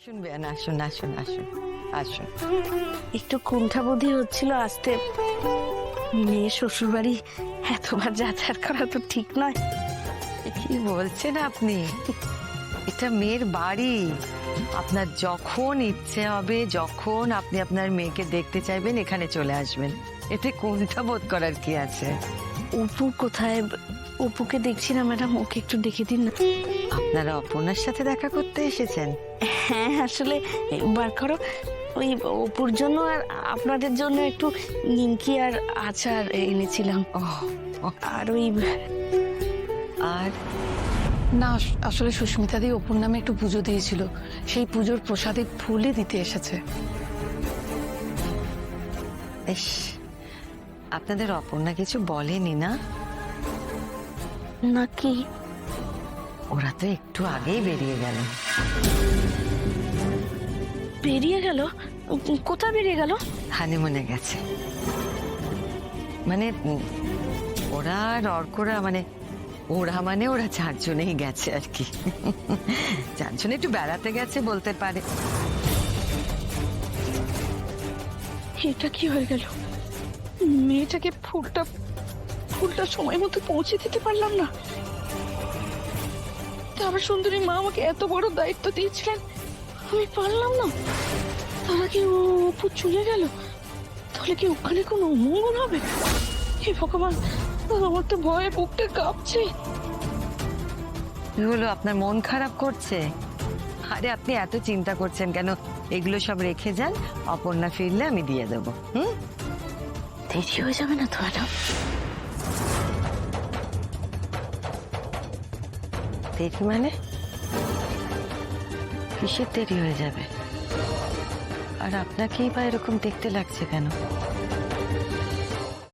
আসুন বেয়ান, আসুন আসুন আসুন আসুন। একটু কুণ্ঠাবোধই হচ্ছিল আসতে। মেয়ে শ্বশুর বাড়ি এতবার যাতায়াত করা তো ঠিক নয়। কি বলছেন আপনি? এটা মেয়ের বাড়ি। আপনার যখন ইচ্ছে হবে, যখন আপনি আপনার মেয়েকে দেখতে চাইবেন, এখানে চলে আসবেন। এতে কোনটা বোধ করার কি আছে? অপু কোথায়? অপুকে দেখছি না ম্যাডাম, ওকে একটু ডেকে দিন না। আপনারা অপর্ণার সাথে দেখা করতে এসেছেন? হ্যাঁ আসলে বার করো, ওই অপুর জন্য আর আপনাদের জন্য একটু নিমকি আর আচার এনেছিলাম। আর ওই আর না, আসলে সুস্মিতা দি অপুর নামে একটু পুজো দিয়েছিল, সেই পুজোর প্রসাদে ফুলই দিতে এসেছে। ইস, আপনাদের অপর্ণা কিছু বলেনি না? নাকি ওরা তো একটু আগেই বেরিয়ে গেল। বেরিয়ে গেল? কোথায় বেরিয়ে গেল? হানিমুনে গেছে। মানে ওরা আর অর্করা, মানে ওরা চারজনেই গেছে আর কি। চারজনে একটু বেড়াতে গেছে বলতে পারে। এটা কি হয়ে গেল? মেয়েটাকে ফুলটা সময় মতো পৌঁছে দিতে পারলাম না। তারপর সুন্দরী মা আমাকে এত বড় দায়িত্ব দিয়েছিলেন, আমি পারলাম না। তার আগে ও অপু চলে গেল। তাহলে কি ওখানে কোনো অমঙ্গল হবে? হে ভগবান, আমার তো ভয়ে বুকটা কাঁপছে। কি হলো, আপনার মন খারাপ করছে? আরে আপনি এত চিন্তা করছেন কেন? এগুলো সব রেখে যান, অপর্ণা ফিরলে আমি দিয়ে দেবো। দেরি হয়ে যাবে না তো ম্যাডাম? দেরি মানে? কিসের দেরি হয়ে যাবে? আর আপনাকেই বা এরকম দেখতে লাগছে কেন?